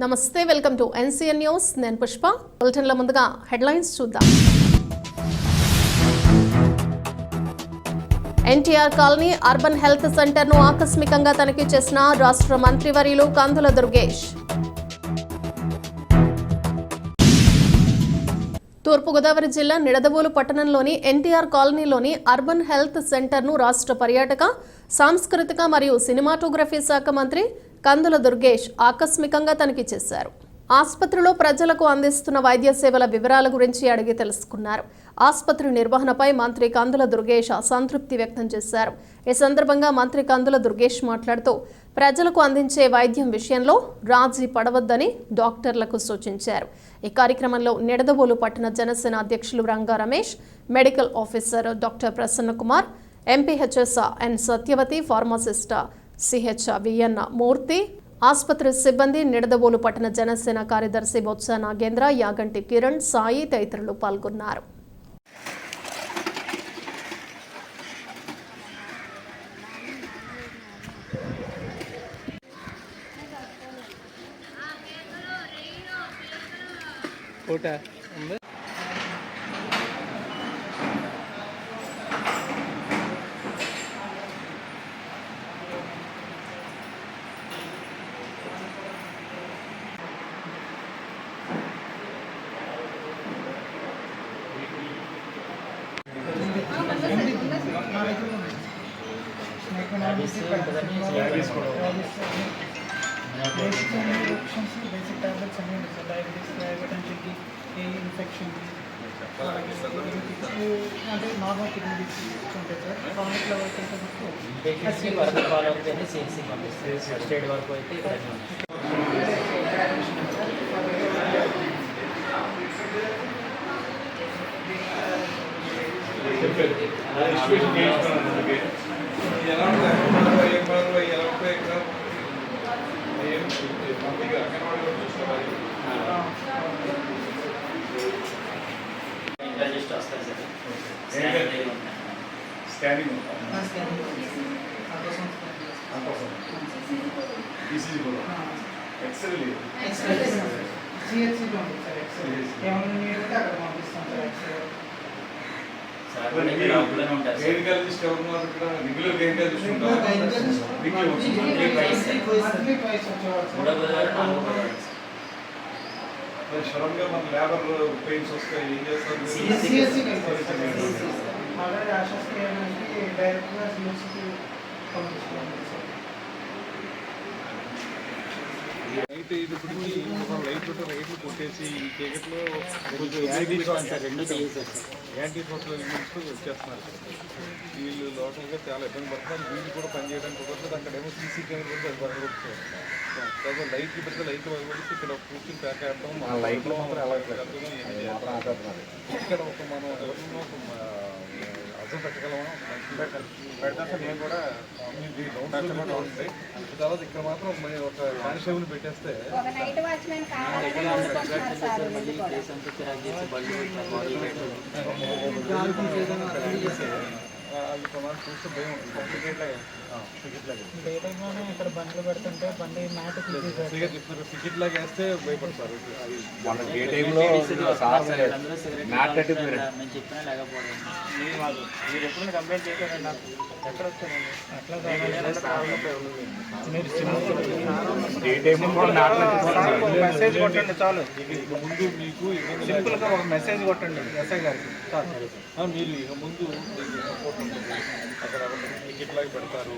నమస్తే, welcome to NCN news. నేను పుష్ప. బులెటిన్ల ముందుగా హెడ్లైన్స్ చూద్దాం. ఎన్టీఆర్ కాలనీ అర్బన్ హెల్త్ సెంటర్ను ఆకస్మికంగా తనిఖీ చేసిన రాష్ట్ర మంత్రివర్యులు కందుల దుర్గేష్. తూర్పుగోదావరి జిల్లా నిడదవోలు పట్టణంలోని ఎన్టీఆర్ కాలనీలోని అర్బన్ హెల్త్ సెంటర్ను రాష్ట్ర పర్యాటక, సాంస్కృతిక మరియు సినిమాటోగ్రఫీ శాఖ మంత్రి కందుల దుర్గేష్ ఆకస్మికంగా తనిఖీ చేశారు. ఆసుపత్రిలో ప్రజలకు అందిస్తున్న వైద్య సేవల వివరాల గురించి అడిగి తెలుసుకున్నారు. ఆసుపత్రి నిర్వహణపై మంత్రి కందుల దుర్గేష్ అసంతృప్తి వ్యక్తం చేశారు. ఈ సందర్భంగా మంత్రి కందుల దుర్గేష్ మాట్లాడుతూ ప్రజలకు అందించే వైద్యం విషయంలో రాజీ పడవద్దని డాక్టర్లకు సూచించారు. ఈ కార్యక్రమంలో నిడదవోలు పట్టణ జనసేన అధ్యక్షులు Ranga Ramesh, medical officer doctor Prasanna Kumar, MPHS N Satyavathi, pharmacist CH VN Murthy, ఆసుపత్రి సిబ్బంది, నిడదవోలు పట్టణ జనసేన కార్యదర్శి బొత్స నాగేంద్ర, యాగంటి కిరణ్, సాయి తదితరులు పాల్గొన్నారు. బేసిక్ టాబ్లెట్స్ అన్నీ ఉంటాయి. డయాబెటీస్, హైపర్టెన్షన్, ఇన్ఫెక్షన్ అంటే నార్మల్ కిడ్నీ డిసీజ్ ఉంటాయి సార్. క్రానిక్ లెవెల్కి అయితే ఫాలో అవుతుంది. సిఎస్సి పంపిస్తుంది. స్టేట్ వరకు అయితే సిహెచ్సిలో ఉంది సార్. ఎక్స్రే ఏమైనా నీరు ఉంటే అక్కడ పంపిస్తాం సార్. ఎక్స్రే సడన్గా మన లేబర్ పెయిన్స్ వస్తాయి, ఏం చేస్తారు? ఆల్రెడీ ఆశాస్కి డైరెక్ట్గా సిహెచ్సికి పంపిస్తున్నాం సార్. రైట్లు కొట్టేసి ఈ చీకట్లో యాంటీ సోషల్ ఎలిమెంట్స్ వచ్చేస్తున్నారు. వీళ్ళు లోకల్గా చాలా ఇబ్బంది పడుతున్నారు. వీళ్ళు కూడా పనిచేయడానికి కుదరదు. అక్కడేమో సీసీ కెమెరా కూడా పడగొడుతున్నారు. తర్వాత లైట్లు పెడితే లైట్లు పడగొడితే ఇక్కడ కూర్చుని ప్యాక్ వేయడం, లైట్లో ఇక్కడ ఒక మనం ఎవరినో అర్థం పెట్టగలమా పెడతా. నేను కూడా ఉంటాయి. తర్వాత ఇక్కడ మాత్రం ఒక కానిస్టేబుల్ పెట్టేస్తే చూస్తే భయం ఉంటుంది. ఇక్కడ బండ్లు పెడుతుంటే బండి మ్యాట్ టికెట్ లాగా వేస్తే భయపడతారు. మీరు ఎప్పుడైనా కంప్లైంట్ చేశారండి? నాకు ఎక్కడ వచ్చానండి? మెసేజ్ కొట్టండి చాలు. ఇక ముందు మీకు సింపుల్గా ఒక మెసేజ్ కొట్టండి ఎస్ఐ గారికి చాలు. మీరు ఇక ముందు సపోర్ట్ ఉంటుంది. అక్కడ టికెట్ లాగా పెడతారు.